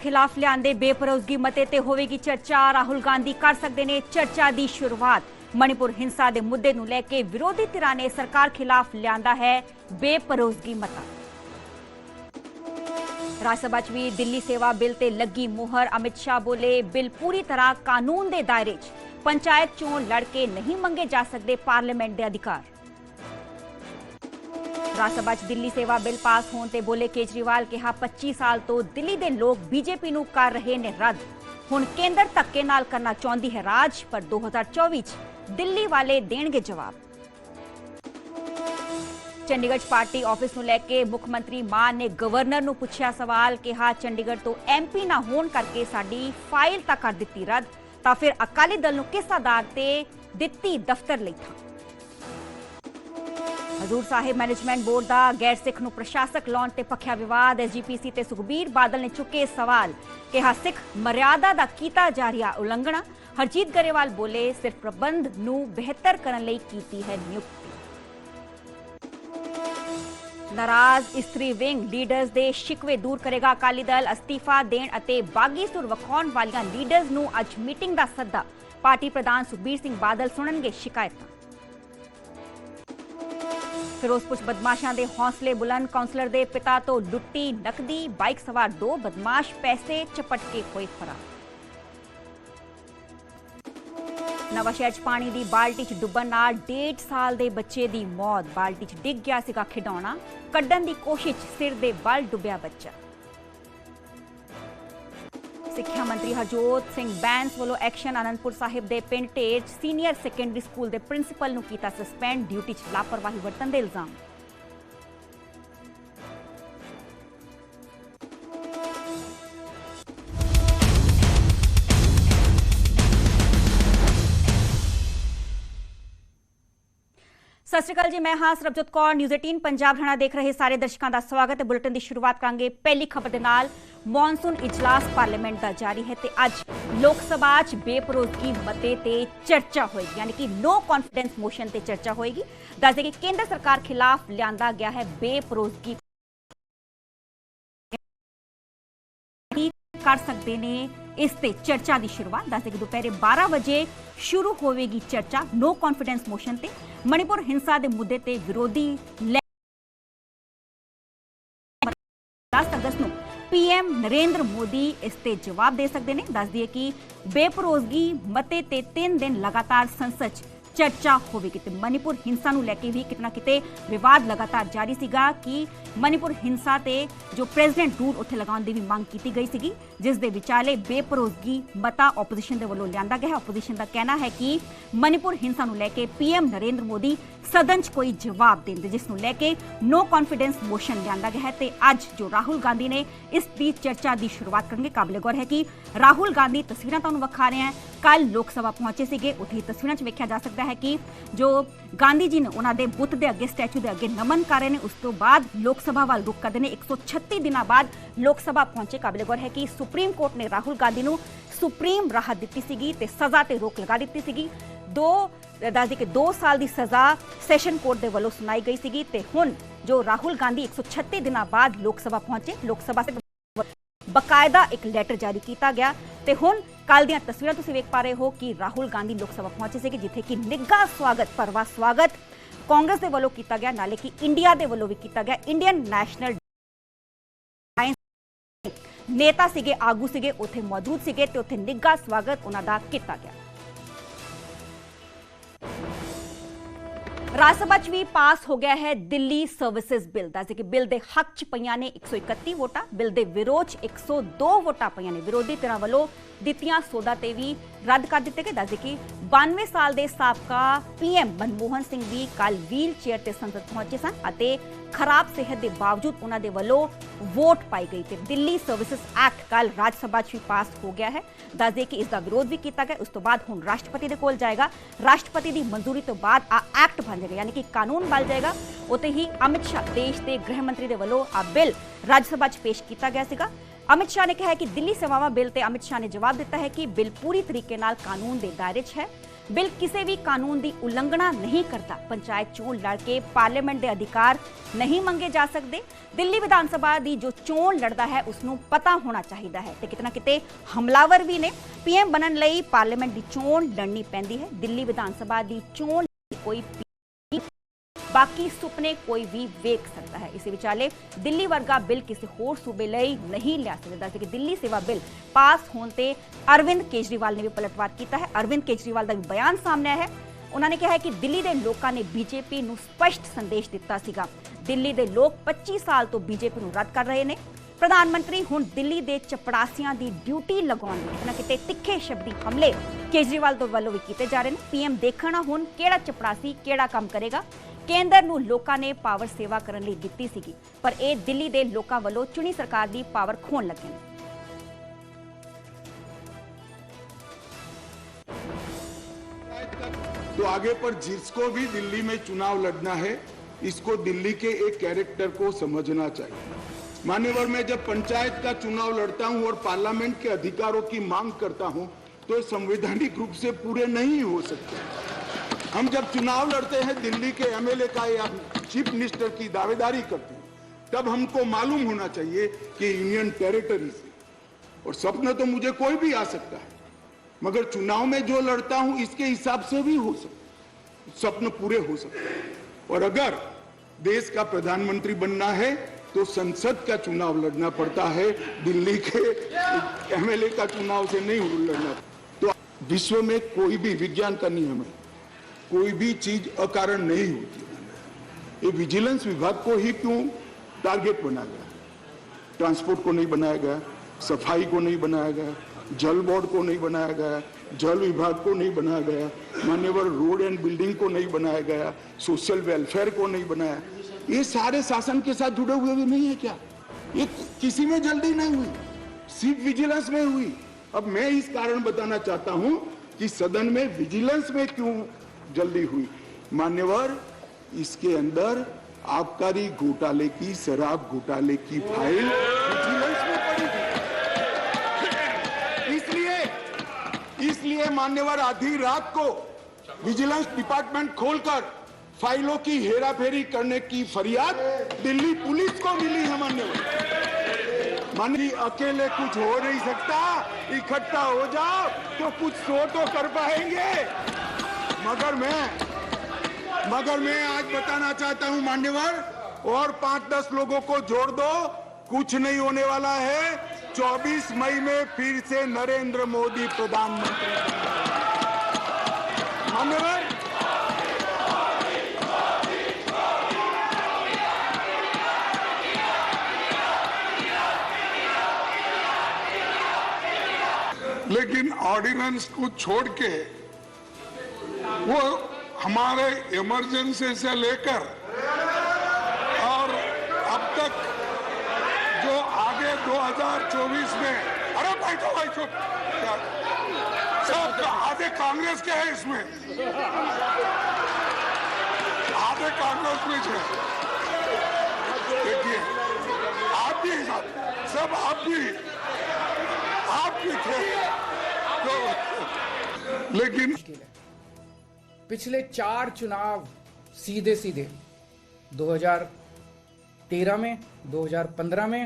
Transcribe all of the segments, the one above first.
खिलाफ लियांदे बेपरोजगी मते ते होवेगी चर्चा। राहुल गांधी कर सकते ने चर्चा की शुरुआत। मणिपुर हिंसा के मुद्दे नूं लैके विरोधी धिरां ने सरकार खिलाफ लियांदा है बेपरोजगी मता। राज्यसभा च भी दिल्ली सेवा बिल ते लगी मुहर। अमित शाह बोले बिल पूरी तरह कानून के दायरे च, पंचायत चोण लड़के नहीं मंगे जा सकते पार्लीमेंट के अधिकार। राज्यसभा च दिल्ली सेवा बिल पास होने ते बोले केजरीवाल कहा 25 साल तो दिल्ली के लोग बीजेपी नूं कर रहे ने रद्द। हुण केंद्र धक्के नाल करना चाहती है राज, पर 2024 च दिल्ली वाले देणगे जवाब। चंडीगढ़ पार्टी ऑफिस नूं लैके मुख्यमंत्री मान ने गवर्नर नूं पुछया सवाल। कहा चंडीगढ़ तो MP ना होण करके साडी फाइल तां कर दित्ती रद्द, तां फिर अकाली दल नूं किस आधार ते दित्ती दफ्तर लई थां। हजूर साहिब मैनेजमेंट बोर्ड का गैर सिख नूं प्रशासक लाउण ते भखिया विवाद। SGPC ते सुखबीर बादल ने चुके सवाल। कहा सिख मर्यादा का कीता जा रहा उलंघना। हरजीत गरेवाल बोले सिर्फ प्रबंध नूं बेहतर करने लई कीती है नियुक्ति। नाराज इस्त्री विंग लीडर्स दे शिकवे दूर करेगा अकाली दल। अस्तीफा देण अते बागी सुर वखाउण वालियां लीडर्स नूं अज मीटिंग का सद्दा। पार्टी प्रधान सुखबीर सिंह बादल सुणनगे शिकायतां। फिरोजपुर बदमाशों के हौसले बुलंद। काउंसलर के पिता तो लुट्टी नकदी, बाइक सवार 2 बदमाश पैसे झपट के होए फरार। नवाशहर च पानी की बाल्टी च डुब्बन नाल 1.5 साल के बच्चे की मौत। बाल्टी च डिग गया सीगा खिडौना, कड्ढण की कोशिश सिर दे बल डुब्बिया बच्चा। सिक्ख्या मंत्री हरजोत सिंह बैंस वालों एक्शन। आनंदपुर साहिब के पिंड ढेर सीनियर सैकेंडरी स्कूल के प्रिंसीपल नूं कीता सस्पेंड, ड्यूटी च लापरवाही वरतन के इल्जाम। सत श्री अकाल जी, मैं हाँ सरबजोत कौर। न्यूज़ 18 पंजाब हरियाणा देख रहे सारे दर्शकों का स्वागत है। बुलेटिन की शुरुआत करेंगे पहली खबर के नाल। मॉनसून इजलास पार्लीमेंट का जारी है ते अज लोक सभा च बेपरोजगी मते ते चर्चा होएगी, यानी कि नो कॉन्फिडेंस मोशन ते चर्चा होएगी। दस दें कि केंद्र सरकार खिलाफ लियांदा गया है बेपरोजगी कर सकते ने इस ते चर्चा की शुरुआत। दस दें कि दोपहर 12 बजे शुरू होगी चर्चा नो कॉन्फिडेंस मोशन ते। मणिपुर हिंसा के मुद्दे ते विरोधी 10 अगस्त नूं PM नरेंद्र मोदी इसते जवाब दे सकते हैं। दस दिए कि बेपरोजगी मते ते 3 दिन लगातार संसद चर्चा होगी। मणिपुर हिंसा नूं लैके भी कितना किते विवाद लगातार जारी सीगा कि मणिपुर हिंसा ते जो प्रेजिडेंट रूल उत्थे लगाउण दी भी मांग की गई सीगी, जिस दे विचाले बेपरोजगी मता ओपोजिशन दे वल्लों लियांदा गया। ओपोजिशन का कहना है कि मणिपुर हिंसा नूं लैके PM नरेंद्र मोदी सदन च कोई जवाब देंदे, जिस नूं लैके नो कॉन्फिडेंस मोशन लियांदा गया है। ते अज जो राहुल गांधी ने इस दी चर्चा की शुरुआत करेंगे। काबिल गौर है कि राहुल गांधी तस्वीरां तुहानूं विखा रहे हैं, कल लोक सभा पहुंचे सीगे। उत्थे तस्वीरां च वेख्या जा सकता है कि जो गांधी जी ने उन्हां दे बुत दे अगे स्टैचू दे अगे नमन कर रहे हैं। उस तो बाद लोक सभा वाल रुख करते हैं। 136 दिनों बाद लोक सभा पहुंचे। काबिल गौर है कि सुप्रीम कोर्ट ने राहुल गांधी नूं सुप्रीम राहत दित्ती सीगी ते सज़ा ते रोक लगा दित्ती सीगी। 2 साल की सज़ा सैशन कोर्ट के वलों सुनाई गई सीगी ते हुण जो राहुल गांधी 136 दिनों बाद लोक सभा पहुंचे, लोक सभा से बकायदा एक लैटर जारी किया गया ते हुण कल दी तस्वीरें तुसीं वेख पा रहे हो कि राहुल गांधी लोक सभा पहुंचे थे, जिथे कि निग्घा स्वागत भरवा स्वागत कांग्रेस के वलों किया गया, नाले कि इंडिया के वलों भी किया गया। इंडियन नैशनल नेता सीगे, आगू सीगे, उत्थे मौजूद सीगे ते उत्थे निग्घा स्वागत उन्हां दा किया गया। राज्यसभा च भी पास हो गया है दिल्ली सर्विसेज बिल। दस कि बिल के हक च पईयां ने 131 वोटां, बिल के विरोध च 102 वोटां पईयां ने। विरोधी धिरां वल्लों दित्तियां सौदा ते भी रद्द कर दिते गए। दस कि 92 साल के साबका PM मनमोहन सिंह भी कल व्हील चेयर ते संसद पहुंचे सन अते खराब सेहत के बावजूद उन्हां दे वल्लों वोट पाई गई ते दिल्ली सर्विसेज एक्ट कल राज्यसभा च भी पास हो गया है। दस दे कि इसका विरोध भी किया गया। उस तो बाद हुण राष्ट्रपति दे कोल जाएगा। राष्ट्रपति की मंजूरी तो बाद आ एक्ट बन जाएगा, यानी कि कानून बन जाएगा। उत्ते ही अमित शाह देश के गृह मंत्री के वलों आ बिल राज्यसभा च पेश किया गया सीगा। अमित शाह ने कहा है कि दिल्ली सेवावां बिल ते अमित शाह ने जवाब दिता है कि बिल पूरी तरीके नाल कानून के दायरे च है। ਬਿੱਲ ਕਿਸੇ ਵੀ ਕਾਨੂੰਨ ਦੀ ਉਲੰਘਣਾ ਨਹੀਂ ਕਰਦਾ। ਪੰਚਾਇਤ ਚੋਣ ਲੜ ਕੇ ਪਾਰਲੀਮੈਂਟ ਦੇ ਅਧਿਕਾਰ ਨਹੀਂ ਮੰਗੇ ਜਾ ਸਕਦੇ। ਦਿੱਲੀ ਵਿਧਾਨ ਸਭਾ ਦੀ ਜੋ ਚੋਣ ਲੜਦਾ ਹੈ ਉਸ ਨੂੰ ਪਤਾ ਹੋਣਾ ਚਾਹੀਦਾ ਹੈ ਤੇ ਕਿਤੇ ਨਾ ਕਿਤੇ ਹਮਲਾਵਰ ਵੀ ਨੇ। ਪੀਐਮ ਬਣਨ ਲਈ ਪਾਰਲੀਮੈਂਟ ਦੀ ਚੋਣ ਲੜਨੀ ਪੈਂਦੀ ਹੈ। ਦਿੱਲੀ ਵਿਧਾਨ ਸਭਾ ਦੀ ਚੋਣ ਕੋਈ ਬਾਕੀ ਸੁਪਨੇ ਕੋਈ ਵੀ ਵੇਖ ਸਕਦਾ ਹੈ। ਇਸੇ ਵਿਚਾਲੇ ਦਿੱਲੀ ਵਰਗਾ ਬਿੱਲ ਕਿਸੇ ਹੋਰ ਸੂਬੇ ਲਈ ਨਹੀਂ ਲਿਆ ਸਕਦਾ ਕਿ ਦਿੱਲੀ ਸੇਵਾ ਬਿੱਲ ਪਾਸ ਹੋਣ ਤੇ ਅਰਵਿੰਦ ਕੇਜਰੀਵਾਲ ਨੇ ਵੀ ਪਲਟਵਾਰ ਕੀਤਾ ਹੈ। ਅਰਵਿੰਦ ਕੇਜਰੀਵਾਲ ਦਾ ਵੀ ਬਿਆਨ ਸਾਹਮਣੇ ਆਇਆ ਹੈ। ਉਹਨਾਂ ਨੇ ਕਿਹਾ ਹੈ ਕਿ ਦਿੱਲੀ ਦੇ ਲੋਕਾਂ ਨੇ ਬੀਜੇਪੀ ਨੂੰ ਸਪਸ਼ਟ ਸੰਦੇਸ਼ ਦਿੱਤਾ ਸੀਗਾ। ਦਿੱਲੀ ਦੇ ਲੋਕ 25 ਸਾਲ ਤੋਂ ਬੀਜੇਪੀ ਨੂੰ ਰੱਦ ਕਰ ਰਹੇ ਨੇ। ਪ੍ਰਧਾਨ ਮੰਤਰੀ ਹੁਣ ਦਿੱਲੀ ਦੇ ਚਪੜਾਸੀਆਂ ਦੀ ਡਿਊਟੀ ਲਗਾਉਣ ਲਈ ਕਿਤੇ ਨਾ ਕਿਤੇ ਤਿੱਖੇ ਸ਼ਬਦੀ ਹਮਲੇ ਕੇਜਰੀਵਾਲ ਤੋਂ ਵੱਲੋਂ ਵੀ ਕੀਤੇ ਜਾ ਰਹੇ ਨੇ। ਪੀਐਮ ਦੇਖਣਾ ਹੁਣ ਕਿਹੜਾ ਚਪੜਾਸੀ ਕਿਹੜਾ ਕੰਮ ਕਰੇਗਾ। ਕੇਂਦਰ ਨੂੰ ਲੋਕਾਂ ਨੇ ਪਾਵਰ ਸੇਵਾ ਕਰਨ ਲਈ ਦਿੱਤੀ ਸੀਗੀ, ਪਰ ਇਹ ਦਿੱਲੀ ਦੇ ਲੋਕਾਂ ਵੱਲੋਂ ਚੁਣੀ ਸਰਕਾਰ ਦੀ ਪਾਵਰ ਖੋਣ ਲੱਗੇ ਨੇ। तो आगे पर जिसको भी दिल्ली में चुनाव लड़ना है, इसको दिल्ली के एक कैरेक्टर को समझना चाहिए। मान्यवर, मैं जब पंचायत का चुनाव लड़ता हूं और पार्लियामेंट के अधिकारों की मांग करता हूं, तो संवैधानिक रूप से पूरे नहीं हो सकते। हम जब चुनाव लड़ते हैं, दिल्ली के एमएलए का या चीफ मिनिस्टर की दावेदारी करते हैं, तब हमको मालूम होना चाहिए कि यूनियन टेरिटरी से, और सपना तो मुझे कोई भी आ सकता है, मगर चुनाव में जो लड़ता हूं इसके हिसाब से भी हो सकता, स्वप्न पूरे हो सकते हैं। और अगर देश का प्रधानमंत्री बनना है तो संसद का चुनाव लड़ना पड़ता है, दिल्ली के एमएलए का चुनाव से नहीं लड़ना। तो विश्व में कोई भी, विज्ञान का नियम है, कोई भी चीज अकारण नहीं होती। ये विजिलेंस विभाग को ही क्यों टारगेट बनाया गया? ट्रांसपोर्ट को नहीं बनाया गया, सफाई को नहीं बनाया गया, जल बोर्ड को नहीं बनाया गया, जल विभाग को नहीं बनाया गया, मान्यवर रोड एंड बिल्डिंग को नहीं बनाया गया, सोशल वेलफेयर को नहीं बनाया। ये सारे शासन के साथ जुड़े हुए भी नहीं है क्या? ये किसी में जल्दी नहीं हुई, सिर्फ विजिलेंस में हुई। अब मैं इस कारण बताना चाहता हूं कि सदन में विजिलेंस में क्यों जल्दी हुई। मान्यवर, इसके अंदर आबकारी घोटाले की, शराब घोटाले की फाइल विजिलेंस में पड़ी थी। इसलिए मान्यवर आधी रात को विजिलेंस डिपार्टमेंट खोलकर फाइलों की हेराफेरी करने की फरियाद दिल्ली पुलिस को मिली है। माननीय, अकेले कुछ हो नहीं सकता, इकट्ठा हो जाओ तो कुछ सो तो कर पाएंगे। मगर मैं आज बताना चाहता हूं मान्यवर, और 5-10 लोगों को जोड़ दो, कुछ नहीं होने वाला है। 24 मई में फिर से नरेंद्र मोदी प्रधानमंत्री। मान्यवर, लेकिन ऑर्डिनेंस को छोड़ के वो हमारे इमरजेंसी से लेकर और अब तक जो आगे 2024 में, अरे भाई चुप, सब आधे कांग्रेस के हैं इसमें, आधे कांग्रेस में है। देखिए, आप भी सब आप भी थे तो, लेकिन पिछले 4 चुनाव सीधे 2013 में, 2015 में,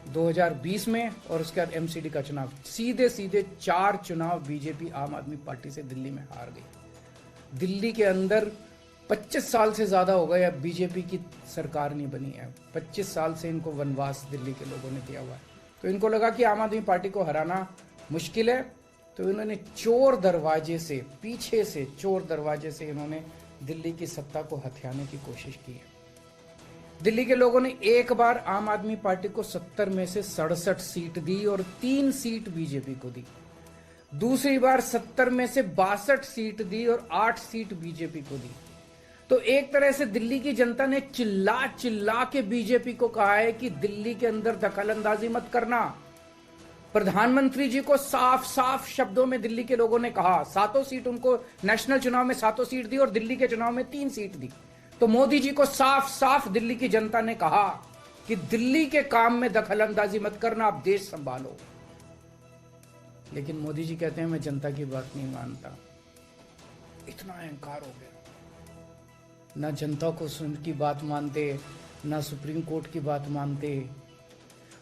2020 में और उसके बाद एमसीडी का चुनाव, सीधे 4 चुनाव बीजेपी आम आदमी पार्टी से दिल्ली में हार गई। दिल्ली के अंदर 25 साल से ज्यादा हो गए अब बीजेपी की सरकार नहीं बनी है। 25 साल से इनको वनवास दिल्ली के लोगों ने दिया हुआ है। तो इनको लगा कि आम आदमी पार्टी को हराना मुश्किल है, तो इन्होंने चोर दरवाजे से, पीछे से चोर दरवाजे से इन्होंने दिल्ली की सत्ता को हथियाने की कोशिश की है। दिल्ली के लोगों ने एक बार आम आदमी पार्टी को 70 में से 67 सीट दी और 3 सीट बीजेपी को दी। दूसरी बार 70 में से 62 सीट दी और 8 सीट बीजेपी को दी। तो एक तरह से दिल्ली की जनता ने चिल्ला चिल्ला के बीजेपी को कहा है कि दिल्ली के अंदर दखलंदाजी मत करना। प्रधानमंत्री जी को साफ साफ शब्दों में दिल्ली के लोगों ने कहा, 7 सीट उनको नेशनल चुनाव में 7 सीट दी और दिल्ली के चुनाव में 3 सीट दी। तो मोदी जी को साफ साफ दिल्ली की जनता ने कहा कि दिल्ली के काम में दखलंदाजी मत करना, आप देश संभालो। लेकिन मोदी जी कहते हैं मैं जनता की बात नहीं मानता। इतना अहंकार हो गया, ना जनता को की बात मानते, ना सुप्रीम कोर्ट की बात मानते।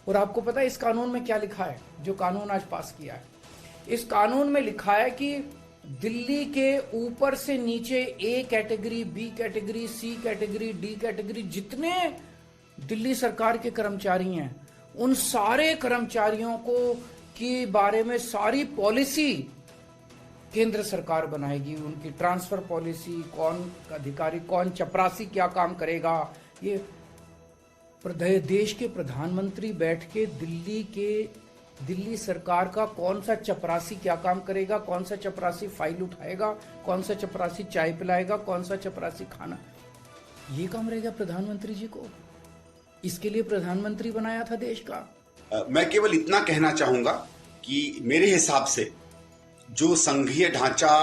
और आपको पता है इस कानून में क्या लिखा है, जो कानून आज पास किया है? इस कानून में लिखा है कि दिल्ली के ऊपर से नीचे A category, B category, C category, D category, जितने दिल्ली सरकार के कर्मचारी हैं, उन सारे कर्मचारियों को के बारे में सारी पॉलिसी केंद्र सरकार बनाएगी। उनकी ट्रांसफर पॉलिसी, कौन अधिकारी, कौन चपरासी क्या काम करेगा, ये देश के प्रधानमंत्री बैठ के दिल्ली सरकार का कौन सा चपरासी क्या काम करेगा, कौन सा चपरासी फाइल उठाएगा, कौन सा चपरासी चाय पिलाएगा, कौन सा चपरासी खाना, ये काम रहेगा प्रधानमंत्री जी को। इसके लिए प्रधानमंत्री बनाया था देश का। मैं केवल इतना कहना चाहूंगा कि मेरे हिसाब से जो संघीय ढांचा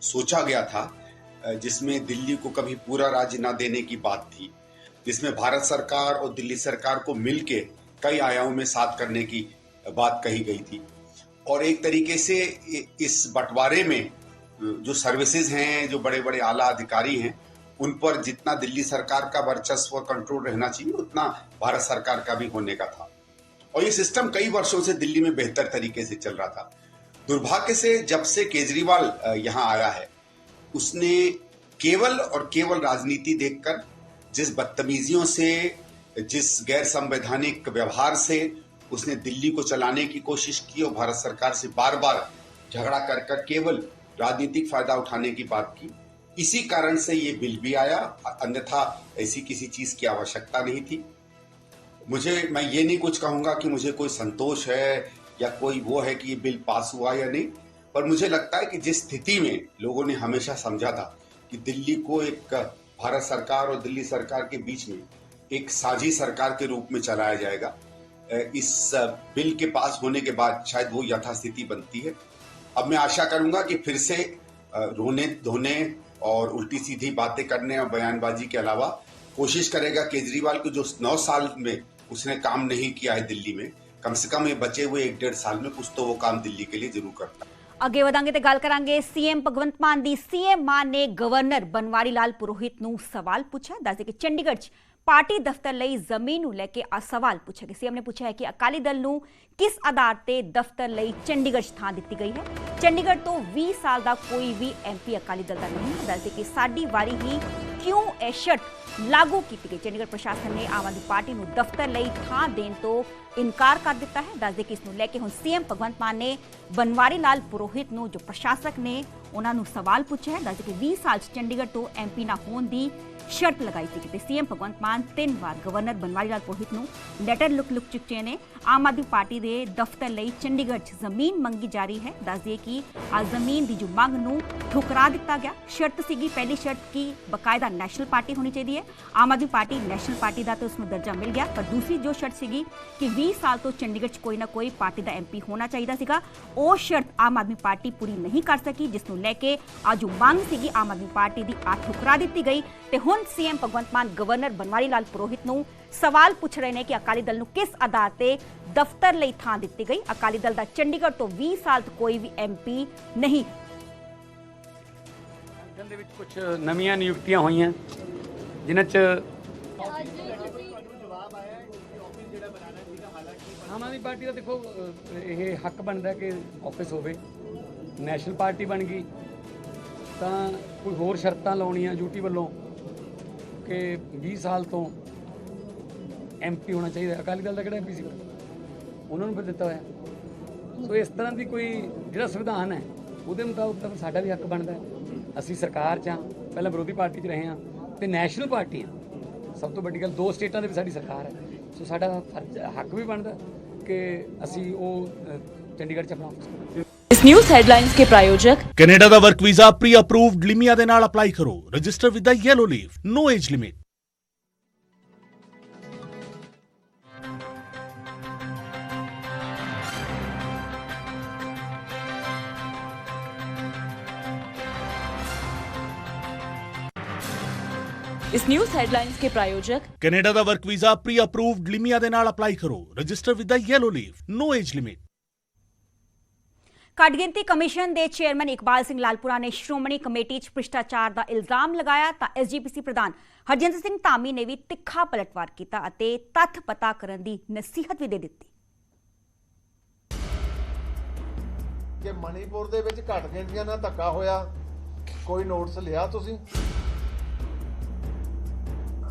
सोचा गया था, जिसमें दिल्ली को कभी पूरा राज्य न देने की बात थी, जिसमें भारत सरकार और दिल्ली सरकार को मिलके कई आयामों में साथ करने की बात कही गई थी, और एक तरीके से इस बंटवारे में जो सर्विसेज हैं, जो बड़े बड़े आला अधिकारी हैं, उन पर जितना दिल्ली सरकार का वर्चस्व और कंट्रोल रहना चाहिए उतना भारत सरकार का भी होने का था। और ये सिस्टम कई वर्षों से दिल्ली में बेहतर तरीके से चल रहा था। दुर्भाग्य से जब से केजरीवाल यहाँ आया है, उसने केवल और केवल राजनीति देखकर, जिस बदतमीजियों से, जिस गैर संवैधानिक व्यवहार से उसने दिल्ली को चलाने की कोशिश की और भारत सरकार से बार बार झगड़ा कर कर केवल राजनीतिक फायदा उठाने की बात की, इसी कारण से ये बिल भी आया, अन्यथा ऐसी किसी चीज की आवश्यकता नहीं थी। मैं ये नहीं कुछ कहूंगा कि मुझे कोई संतोष है या कोई वो है कि ये बिल पास हुआ या नहीं, पर मुझे लगता है कि जिस स्थिति में लोगों ने हमेशा समझा था कि दिल्ली को एक भारत सरकार और दिल्ली सरकार के बीच में एक साझी सरकार के रूप में चलाया जाएगा, इस बिल के पास होने के बाद शायद वो यथास्थिति बनती है। अब मैं आशा करूंगा कि फिर से रोने धोने और उल्टी सीधी बातें करने और बयानबाजी के अलावा कोशिश करेगा केजरीवाल को, जो 9 साल में उसने काम नहीं किया है दिल्ली में, कम से कम ये बचे हुए 1-1.5 साल में कुछ तो वो काम दिल्ली के लिए जरूर करता है। ਅੱਗੇ ਵਧਾਂਗੇ ਤੇ ਗੱਲ ਕਰਾਂਗੇ ਸੀਐਮ ਭਗਵੰਤ ਮਾਨ ਦੀ। ਸੀਐਮ ਮਾਨ ਨੇ ਗਵਰਨਰ ਬਨਵਾਰੀ ਲਾਲ ਪੁਰੋਹਿਤ ਨੂੰ ਸਵਾਲ ਪੁੱਛਿਆ। ਦੱਸਦੇ ਕਿ ਚੰਡੀਗੜ੍ਹ 'ਚ ਪਾਰਟੀ ਦਫ਼ਤਰ ਲਈ ਜ਼ਮੀਨ ਨੂੰ ਲੈ ਕੇ ਆ ਸਵਾਲ ਪੁੱਛਿਆ ਗਿਆ। ਸੀਐਮ ਨੇ ਪੁੱਛਿਆ ਹੈ ਕਿ ਅਕਾਲੀ ਦਲ ਨੂੰ ਕਿਸ ਆਧਾਰ ਤੇ ਦਫ਼ਤਰ ਲਈ ਚੰਡੀਗੜ੍ਹ 'ਚ ਥਾਂ ਦਿੱਤੀ ਗਈ ਹੈ। ਚੰਡੀਗੜ੍ਹ ਤੋਂ 20 ਸਾਲ ਦਾ ਕੋਈ ਵੀ ਐਮਪੀ ਅਕਾਲੀ ਦਲ ਦਾ ਨਹੀਂ ਹੈ। ਦੱਸਦੇ ਕਿ ਸਾਡੀ ਵਾਰੀ ਹੀ ਕਿਉਂ ਇਹ ਸ਼ਰਤ लागू की गई। चंडीगढ़ प्रशासन ने आम आदमी पार्टी ਨੂੰ ਦਫ਼ਤਰ ਲਈ ਥਾਂ ਦੇਣ ਤੋਂ ਇਨਕਾਰ ਕਰ ਦਿੱਤਾ ਹੈ। ਦੱਸਦੇ ਕਿ ਇਸ ਨੂੰ ਲੈ ਕੇ ਹੁਣ ਸੀਐਮ ਭਗਵੰਤ ਮਾਨ ਨੇ ਬਨਵਾਰੀ ਲਾਲ ਪੁਰੋਹਿਤ ਨੂੰ, ਜੋ ਪ੍ਰਸ਼ਾਸਕ ਨੇ, ਉਹਨਾਂ ਨੂੰ ਸਵਾਲ ਪੁੱਛਿਆ ਹੈ। ਦੱਸਦੇ ਕਿ 20 ਸਾਲ 'ਚ ਚੰਡੀਗੜ੍ਹ ਤੋਂ ਐਮਪੀ ਨਾ ਹੋਣ ਦੀ ਸ਼ਰਤ ਲਗਾਈ ਸੀ ਕਿ ਸੀਐਮ ਭਗਵੰਤ ਮਾਨ 3 ਵਾਰ ਗਵਰਨਰ ਬਨਵਾਰੀ ਲਾਲ ਪੁਰੋਹਿਤ ਨੂੰ ਲੈਟਰ ਲਿਖ ਚੁੱਕੇ ਨੇ। ਆਮ ਆਦਮੀ ਪਾਰਟੀ ਦੇ ਦਫ਼ਤਰ ਲਈ ਚੰਡੀਗੜ੍ਹ 'ਚ ਜ਼ਮੀਨ ਮੰਗੀ ਜਾ ਰਹੀ ਹੈ। ਦੱਸਦੇ ਕਿ ਆ ਜ਼ਮੀਨ ਦੀ ਜੋ ਮੰਗ ਨੂੰ ਠੁਕਰਾ ਦਿੱਤਾ ਗਿਆ। ਸ਼ਰਤ ਸੀਗੀ, ਪਹਿਲੀ ਸ਼ਰਤ ਕਿ ਬਕਾਇਦਾ ਨੈਸ਼ਨਲ ਪਾਰਟੀ ਹੋਣੀ ਚਾਹੀਦੀ ਹੈ। Aam Aadmi party national party ਦਾ ਤੇ ਉਸ ਨੂੰ ਦਰਜਾ ਮਿਲ ਗਿਆ, ਪਰ ਦੂਸਰੀ ਜੋ ਸ਼ਰਤ ਸੀਗੀ ਕਿ 20 ਸਾਲ ਤੋਂ ਚੰਡੀਗੜ੍ਹ 'ਚ ਕੋਈ ਨਾ ਕੋਈ ਪਾਰਟੀ ਦਾ ਐਮਪੀ ਹੋਣਾ ਚਾਹੀਦਾ ਸੀਗਾ, ਉਹ ਸ਼ਰਤ ਆਮ ਆਦਮੀ ਪਾਰਟੀ ਪੂਰੀ ਨਹੀਂ ਕਰ ਸਕੀ, ਜਿਸ ਨੂੰ ਲੈ ਕੇ ਆ ਜੋ ਮੰਗ ਸੀਗੀ ਆਮ ਆਦਮੀ ਪਾਰਟੀ ਦੀ ਆ ਠੁਕਰਾ ਦਿੱਤੀ ਗਈ। ਤੇ ਹੁਣ ਸੀਐਮ ਭਗਵੰਤ ਮਾਨ ਗਵਰਨਰ ਬਨਵਾਰੀ ਲਾਲ ਪੁਰੋਹਿਤ ਨੂੰ ਸਵਾਲ ਪੁੱਛ ਰਹੇ ਨੇ ਕਿ ਅਕਾਲੀ ਦਲ ਨੂੰ ਕਿਸ ਆਧਾਰ ਤੇ ਦਫ਼ਤਰ ਲਈ ਥਾਂ ਦਿੱਤੀ ਗਈ। ਅਕਾਲੀ ਦਲ ਦਾ ਚੰਡੀਗੜ੍ਹ ਤੋਂ 20 ਸਾਲ ਤੋਂ ਕੋਈ ਵੀ ਐਮਪੀ ਨਹੀਂ। ਦੇ ਵਿੱਚ ਕੁਝ ਨਵੀਆਂ ਨਿਯੁਕਤੀਆਂ ਹੋਈਆਂ ਜਿਨ੍ਹਾਂ 'ਚ ਆਮ ਆਦਮੀ ਪਾਰਟੀ ਦਾ ਦੇਖੋ ਇਹ ਹੱਕ ਬਣਦਾ ਕਿ ਆਫਿਸ ਹੋਵੇ। ਨੈਸ਼ਨਲ ਪਾਰਟੀ ਬਣ ਗਈ ਤਾਂ ਕੋਈ ਹੋਰ ਸ਼ਰਤਾਂ ਲਾਉਣੀਆਂ ਯੂਟੀ ਵੱਲੋਂ ਕਿ 20 ਸਾਲ ਤੋਂ ਐਮਪੀ ਹੋਣਾ ਚਾਹੀਦਾ। ਅਕਾਲੀ ਦਲ ਦਾ ਕਿਹੜਾ ਐਮਪੀ ਸੀ, ਉਹਨਾਂ ਨੂੰ ਫਿਰ ਦਿੱਤਾ ਹੋਇਆ। ਸੋ ਇਸ ਤਰ੍ਹਾਂ ਦੀ ਕੋਈ ਜਿਹੜਾ ਸੰਵਿਧਾਨ ਹੈ ਉਹਦੇ ਮੁਤਾਬਕ ਤਾਂ ਸਾਡਾ ਵੀ ਹੱਕ ਬਣਦਾ ਹੈ। ਅਸੀਂ ਸਰਕਾਰ 'ਚ ਹਾਂ, ਪਹਿਲਾਂ ਵਿਰੋਧੀ ਪਾਰਟੀ 'ਚ ਰਹੇ ਹਾਂ ਤੇ ਨੈਸ਼ਨਲ ਪਾਰਟੀ ਹਾਂ। ਸਭ ਤੋਂ ਵੱਡੀ ਗੱਲ 2 ਸਟੇਟਾਂ ਦੇ ਵੀ ਸਾਡੀ ਸਰਕਾਰ ਹੈ। ਸੋ ਸਾਡਾ ਹੱਕ ਵੀ ਬਣਦਾ ਕਿ ਅਸੀਂ ਉਹ ਚੰਡੀਗੜ੍ਹ 'ਚ ਆਪਣਾ ਆਫਿਸ ਕਰਾਂਗੇ। इस न्यूज हेडलाइंस के प्रायोजक कनेडा ਦਾ ਵਰਕ ਵੀਜ਼ਾ ਪ੍ਰੀ ਅਪਰੂਵਡ ਲਿਮੀਆ ਦੇ ਨਾਲ ਅਪਲਾਈ ਕਰੋ। Register with the Yellow Leaf, no age limit. इस न्यूज हेडलाइंस के प्रायोजक ਕੈਨੇਡਾ ਦਾ ਵਰਕ ਵੀਜ਼ਾ ਪ੍ਰੀ ਅਪਰੂਵਡ ਲਿਮੀਆ ਦੇ ਨਾਲ ਅਪਲਾਈ ਕਰੋ। Register with the Yellow Leaf, no age limit. ਘੱਟ ਗਿਣਤੀ ਕਮਿਸ਼ਨ ਦੇ ਚੇਅਰਮੈਨ ਇਕਬਾਲ ਸਿੰਘ ਲਾਲਪੁਰਾ ਨੇ ਸ਼੍ਰੋਮਣੀ ਕਮੇਟੀ 'ਚ ਭ੍ਰਿਸ਼ਟਾਚਾਰ ਦਾ ਇਲਜ਼ਾਮ ਲਗਾਇਆ ਤਾਂ ਐਸਜੀਪੀਸੀ ਪ੍ਰਧਾਨ ਹਰਜਿੰਦਰ ਸਿੰਘ ਧਾਮੀ ਨੇ ਵੀ ਤਿੱਖਾ ਪਲਟਵਾਰ ਕੀਤਾ ਅਤੇ ਤੱਥ ਪਤਾ ਕਰਨ ਦੀ ਨਸੀਹਤ ਵੀ ਦੇ ਦਿੱਤੀ। ਕਿ ਮਣੀਪੁਰ ਦੇ ਵਿੱਚ ਘੱਟ ਗਿਣਤੀਆਂ ਨਾਲ ਧੱਕਾ ਹੋਇਆ, ਕੋਈ ਨੋਟਿਸ ਲਿਆ ਤੁਸੀਂ?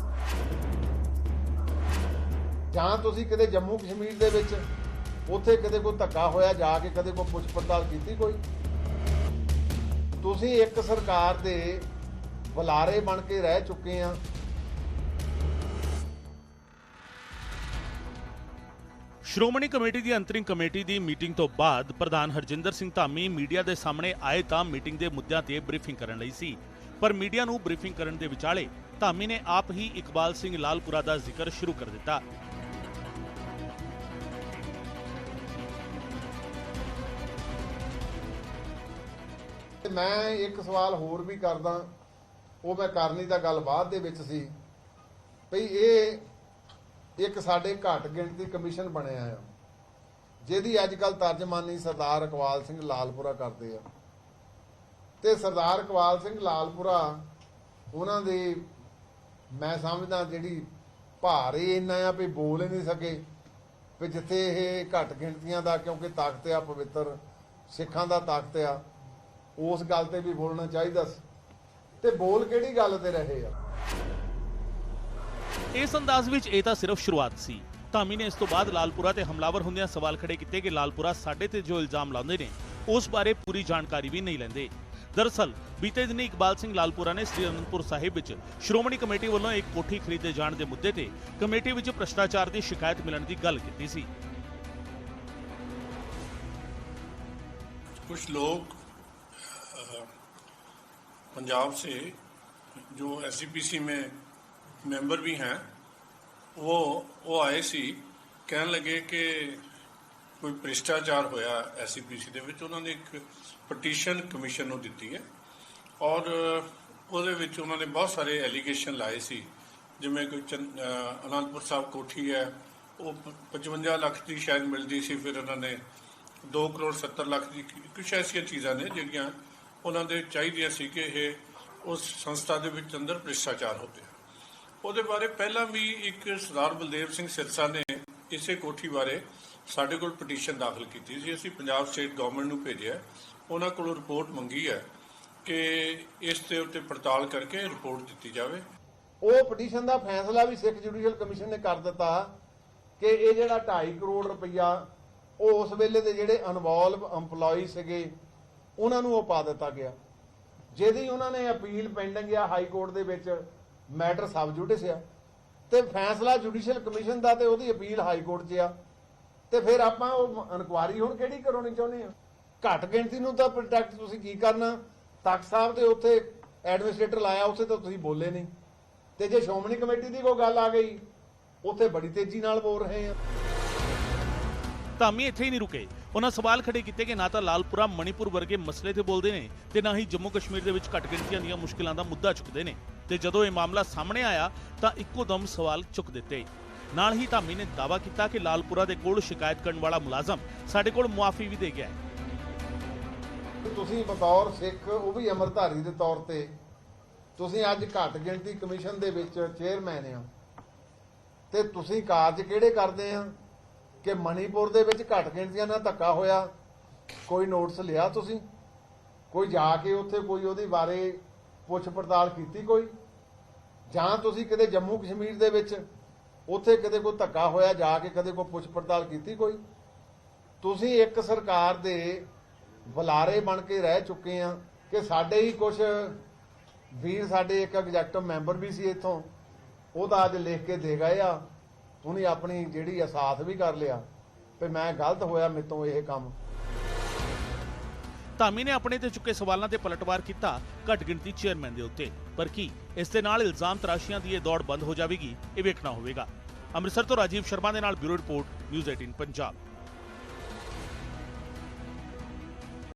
ਜਾਂ ਤੁਸੀਂ ਕਿਤੇ ਜੰਮੂ ਕਸ਼ਮੀਰ ਦੇ ਵਿੱਚ ਉੱਥੇ ਕਿਤੇ ਕੋਈ ਧੱਕਾ ਹੋਇਆ, ਜਾ ਕੇ ਕਦੇ ਕੋਈ ਪੁੱਛ ਪੜਤਾਲ ਕੀਤੀ ਕੋਈ? ਤੁਸੀਂ ਇੱਕ ਸਰਕਾਰ ਦੇ ਬੁਲਾਰੇ ਬਣ ਕੇ ਰਹਿ ਚੁੱਕੇ ਆ। ਸ਼੍ਰੋਮਣੀ ਕਮੇਟੀ ਦੀ ਅੰਤਰਿਮ ਕਮੇਟੀ ਦੀ ਮੀਟਿੰਗ ਤੋਂ ਬਾਅਦ ਪ੍ਰਧਾਨ ਹਰਜਿੰਦਰ ਸਿੰਘ ਧਾਮੀ ਮੀਡੀਆ ਦੇ ਸਾਹਮਣੇ ਆਏ ਤਾਂ ਮੀਟਿੰਗ ਦੇ ਮੁੱਦਿਆਂ ਤੇ ਬਰੀਫਿੰਗ ਕਰਨ ਲਈ ਸੀ, ਪਰ ਮੀਡੀਆ ਨੂੰ ਬਰੀਫਿੰਗ ਕਰਨ ਦੇ ਵਿਚਾਲੇ ਧਾਮੀ ਨੇ ਆਪ ਹੀ ਇਕਬਾਲ ਸਿੰਘ ਲਾਲਪੁਰਾ ਦਾ ਜ਼ਿਕਰ ਸ਼ੁਰੂ ਕਰ ਦਿੱਤਾ। ਮੈਂ ਇੱਕ ਸਵਾਲ ਹੋਰ ਵੀ ਕਰਦਾ, ਉਹ ਮੈਂ ਕਰਨੀ ਤਾਂ ਗੱਲ ਬਾਅਦ ਦੇ ਵਿੱਚ ਸੀ, ਭਈ ਇਹ ਇੱਕ ਸਾਡੇ ਘੱਟ ਗਿਣਤੀ ਕਮਿਸ਼ਨ ਬਣਿਆ ਆ, ਜਿਹਦੀ ਅੱਜ ਕੱਲ ਤਰਜਮਾਨੀ ਸਰਦਾਰ ਇਕਬਾਲ ਸਿੰਘ ਲਾਲਪੁਰਾ ਕਰਦੇ ਆ। ਤੇ ਸਰਦਾਰ ਇਕਬਾਲ ਸਿੰਘ ਲਾਲਪੁਰਾ ਉਹਨਾਂ ਦੀ ਮੈਂ ਸਮਝਦਾ ਜਿਹੜੀ ਭਾਰ ਹੀ ਇੰਨਾ ਆ ਵੀ ਬੋਲ ਹੀ ਨਹੀਂ ਸਕੇ, ਵੀ ਜਿੱਥੇ ਇਹ ਘੱਟ ਗਿਣਤੀਆਂ ਦਾ, ਕਿਉਂਕਿ ਤਾਕਤ ਆ ਪਵਿੱਤਰ ਸਿੱਖਾਂ ਦਾ ਤਾਕਤ ਆ, ਉਸ ਗੱਲ ਤੇ ਵੀ ਬੋਲਣਾ ਚਾਹੀਦਾ ਸੀ, ਤੇ ਬੋਲ ਕਿਹੜੀ ਗੱਲ ਤੇ ਰਹੇ ਆ। ਇਸ ਅੰਦਾਜ਼ ਵਿੱਚ ਇਹ ਤਾਂ ਸਿਰਫ ਸ਼ੁਰੂਆਤ ਸੀ। ਧਾਮੀ ਨੇ ਇਸ ਤੋਂ ਬਾਅਦ ਲਾਲਪੁਰਾ ਤੇ ਹਮਲਾਵਰ ਹੁੰਦਿਆਂ ਸਵਾਲ ਖੜੇ ਕੀਤੇ ਕਿ ਲਾਲਪੁਰਾ ਸਾਡੇ ਤੇ ਜੋ ਇਲਜ਼ਾਮ ਲਾਉਂਦੇ ਨੇ ਉਸ ਬਾਰੇ ਪੂਰੀ ਜਾਣਕਾਰੀ ਵੀ ਨਹੀਂ ਲੈਂਦੇ। ਦਰਅਸਲ ਬੀਤੇ ਦਿਨੀ ਇਕਬਾਲ ਸਿੰਘ ਲਾਲਪੁਰਾ ਨੇ ਸ੍ਰੀ ਅਨੰਦਪੁਰ ਸਾਹਿਬ ਵਿੱਚ ਸ਼੍ਰੋਮਣੀ ਕਮੇਟੀ ਵੱਲੋਂ ਇੱਕ ਕੋਠੀ ਖਰੀਦੇ ਜਾਣ ਦੇ ਮੁੱਦੇ ਤੇ ਕਮੇਟੀ ਵਿੱਚ ਭ੍ਰਿਸ਼ਟਾਚਾਰ ਦੀ ਸ਼ਿਕਾਇਤ ਮਿਲਣ ਦੀ ਗੱਲ ਕੀਤੀ ਸੀ। कुछ लोग पंजाब से जो एसजीपीसी में मेंबर भी हैं वो आए सी कहन लगे कि कोई भ्रिष्टाचार होया एसजीपीसी दे विच। उन्होंने एक पटीशन कमीशन नूं दित्ती है और ਉਹਦੇ ਵਿੱਚ ਉਹਨਾਂ ਨੇ ਬਹੁਤ ਸਾਰੇ ਐਲੀਗੇਸ਼ਨ ਲਾਏ ਸੀ, ਜਿਵੇਂ ਕੋਈ ਅਨੰਦਪੁਰ ਸਾਹਿਬ ਕੋਠੀ ਹੈ ਉਹ 55 ਲੱਖ ਦੀ ਸ਼ਾਇਦ ਮਿਲਦੀ ਸੀ, ਫਿਰ ਉਹਨਾਂ ਨੇ 2 ਕਰੋੜ 70 ਲੱਖ ਦੀ ਕੁਛ ਐਸੀਆਂ ਚੀਜ਼ਾਂ ਨੇ ਜਿਹੜੀਆਂ ਉਹਨਾਂ ਦੇ ਚਾਹੀਦੀਆਂ ਸੀ ਕਿ ਇਹ ਉਸ ਸੰਸਥਾ ਦੇ ਵਿੱਚ ਅੰਦਰ ਭ੍ਰਿਸ਼ਟਾਚਾਰ ਹੁੰਦੇ। ਉਹਦੇ ਬਾਰੇ ਪਹਿਲਾਂ ਵੀ ਇੱਕ ਸਰਦਾਰ ਬਲਦੇਵ ਸਿੰਘ ਸਿਰਸਾ ਨੇ ਇਸੇ ਕੋਠੀ ਬਾਰੇ ਸਾਡੇ ਕੋਲ ਪਟੀਸ਼ਨ ਦਾਖਲ ਕੀਤੀ ਸੀ। ਅਸੀਂ ਪੰਜਾਬ ਸਟੇਟ ਗਵਰਨਮੈਂਟ ਨੂੰ ਭੇਜਿਆ, ਉਹਨਾਂ ਕੋਲੋਂ ਰਿਪੋਰਟ ਮੰਗੀ ਹੈ ਕਿ ਇਸ ਦੇ ਉੱਤੇ ਪੜਤਾਲ ਕਰਕੇ ਰਿਪੋਰਟ ਦਿੱਤੀ ਜਾਵੇ। ਉਹ ਪਟੀਸ਼ਨ ਦਾ ਫੈਸਲਾ ਵੀ ਸਿੱਖ ਜੁਡੀਸ਼ੀਅਲ ਕਮਿਸ਼ਨ ਨੇ ਕਰ ਦਿੱਤਾ ਕਿ ਇਹ ਜਿਹੜਾ 2.5 ਕਰੋੜ ਰੁਪਈਆ ਉਹ ਉਸ ਵੇਲੇ ਦੇ ਜਿਹੜੇ ਇਨਵੋਲਵ EMPLOYEE ਸੀਗੇ ਉਹਨਾਂ ਨੂੰ ਉਹ ਪਾ ਦਿੱਤਾ ਗਿਆ, ਜਿਹਦੀ ਉਹਨਾਂ ਨੇ ਅਪੀਲ ਪੈਂਡਿੰਗ ਆ ਹਾਈ ਕੋਰਟ ਦੇ ਵਿੱਚ, ਮੈਟਰ ਸਬ ਜੁਡਿਸ ਆ, ਤੇ ਫੈਸਲਾ ਜੁਡੀਸ਼ੀਅਲ ਕਮਿਸ਼ਨ ਦਾ ਤੇ ਉਹਦੀ ਅਪੀਲ ਹਾਈ ਕੋਰਟ 'ਚ ਆ। ਤੇ ਫਿਰ ਆਪਾਂ ਉਹ ਇਨਕੁਆਰੀ ਹੁਣ ਕਿਹੜੀ ਕਰਾਉਣੀ ਚਾਹੁੰਦੇ ਆ? ਘੱਟ ਗਿਣਤੀ ਨੂੰ ਤਾਂ ਪ੍ਰੋਟੈਕਟ ਤੁਸੀਂ ਕੀ ਕਰਨਾ? ਤਖਤ ਸਾਹਿਬ ਤੇ ਉੱਥੇ ਐਡਮਿਨਿਸਟ੍ਰੇਟਰ ਲਾਇਆ, ਉੱਥੇ ਤਾਂ ਤੁਸੀਂ ਬੋਲੇ ਨਹੀਂ, ਤੇ ਜੇ ਸ਼੍ਰੋਮਣੀ ਕਮੇਟੀ ਦੀ ਕੋਈ ਗੱਲ ਆ ਗਈ ਉੱਥੇ ਬੜੀ ਤੇਜ਼ੀ ਨਾਲ ਬੋਲ ਰਹੇ ਆ। ਧਾਮੀ ਇੱਥੇ ਹੀ ਨਹੀਂ ਰੁਕੇ, ਉਹਨਾਂ ਸਵਾਲ ਖੜੇ ਕੀਤੇ ਕਿ ਨਾ ਤਾਂ ਲਾਲਪੁਰਾ ਮਣੀਪੁਰ ਵਰਗੇ ਮਸਲੇ ਤੇ ਬੋਲਦੇ ਨੇ ਤੇ ਨਾ ਹੀ ਜੰਮੂ ਕਸ਼ਮੀਰ ਦੇ ਵਿੱਚ ਘੱਟ ਗਿਣਤੀਆਂ ਦੀਆਂ ਮੁਸ਼ਕਿਲਾਂ ਦਾ ਮੁੱਦਾ ਚੁੱਕਦੇ ਨੇ, ਤੇ ਜਦੋਂ ਇਹ ਮਾਮਲਾ ਸਾਹਮਣੇ ਆਇਆ ਤਾਂ ਇੱਕੋ ਦਮ ਸਵਾਲ ਚੁੱਕ ਦਿੱਤੇ। ਨਾਲ ਹੀ ਧਾਮੀ ਨੇ ਦਾਅਵਾ ਕੀਤਾ ਕਿ ਲਾਲਪੁਰਾ ਦੇ ਕੋਲ ਸ਼ਿਕਾਇਤ ਕਰਨ ਵਾਲਾ ਮੁਲਾਜ਼ਮ ਸਾਡੇ ਕੋਲ ਮੁਆਫੀ ਵੀ ਦੇ ਗਿਆ ਹੈ। ਤੁਸੀਂ ਬਤੌਰ ਸਿੱਖ, ਉਹ ਵੀ ਅਮਰਧਾਰੀ ਦੇ ਤੌਰ ਤੇ, ਤੁਸੀਂ ਅੱਜ ਘੱਟ ਗਿਣਤੀ ਕਮਿਸ਼ਨ ਦੇ ਵਿੱਚ ਚੇਅਰਮੈਨ ਆ, ਤੇ ਤੁਸੀਂ ਕਾਰਜ ਕਿਹੜੇ ਕਰਦੇ ਆ ਕਿ ਮਣੀਪੁਰ ਦੇ ਵਿੱਚ ਘੱਟ ਗਿਣਤੀਆਂ ਨਾਲ ਧੱਕਾ ਹੋਇਆ, ਕੋਈ ਨੋਟਿਸ ਲਿਆ ਤੁਸੀਂ? ਕੋਈ ਜਾ ਕੇ ਉੱਥੇ ਕੋਈ ਉਹਦੇ ਬਾਰੇ ਪੁੱਛ ਪੜਤਾਲ ਕੀਤੀ ਕੋਈ? ਜਾਂ ਤੁਸੀਂ ਕਿਤੇ ਜੰਮੂ ਕਸ਼ਮੀਰ ਦੇ ਵਿੱਚ ਉੱਥੇ ਕਿਤੇ ਕੋਈ ਧੱਕਾ ਹੋਇਆ, ਜਾ ਕੇ ਕਦੇ ਕੋਈ ਪੁੱਛ ਪੜਤਾਲ ਕੀਤੀ ਕੋਈ? ਤੁਸੀਂ ਇੱਕ ਸਰਕਾਰ ਦੇ ਬੁਲਾਰੇ ਬਣ ਕੇ ਰਹਿ ਚੁੱਕੇ ਆ ਕਿ ਸਾਡੇ ਹੀ ਕੁਝ ਵੀਰ, ਸਾਡੇ ਇੱਕ ਐਗਜ਼ੈਕਟਿਵ ਮੈਂਬਰ ਵੀ ਸੀ ਇੱਥੋਂ, ਉਹ ਤਾਂ ਅੱਜ ਲਿਖ ਕੇ ਦੇ ਗਏ ਆ, ਉਹਨੇ ਆਪਣੀ ਜਿਹੜੀ ਅਹਿਸਾਸ ਵੀ ਕਰ ਲਿਆ ਕਿ ਮੈਂ ਗਲਤ ਹੋਇਆ, ਮੇਰੇ ਤੋਂ ਇਹ ਕੰਮ। ਧਾਮੀ ਨੇ ਆਪਣੇ ਤੇ ਚੁੱਕੇ ਸਵਾਲਾਂ ਤੇ ਪਲਟਵਾਰ ਕੀਤਾ ਘੱਟ ਗਿਣਤੀ ਚੇਅਰਮੈਨ ਦੇ ਉੱਤੇ, ਪਰ ਕੀ ਇਸ ਦੇ ਨਾਲ ਇਲਜ਼ਾਮ ਤਰਾਸ਼ੀਆਂ ਦੀ ਇਹ ਦੌੜ ਬੰਦ ਹੋ ਜਾਵੇਗੀ? ਇਹ ਵੇਖਣਾ ਹੋਵੇਗਾ। ਅੰਮ੍ਰਿਤਸਰ ਤੋਂ ਰਾਜੀਵ ਸ਼ਰਮਾ ਦੇ ਨਾਲ ਬਿਊਰੋ ਰਿਪੋਰਟ, ਨਿਊਜ਼ 18 ਪੰਜਾਬ।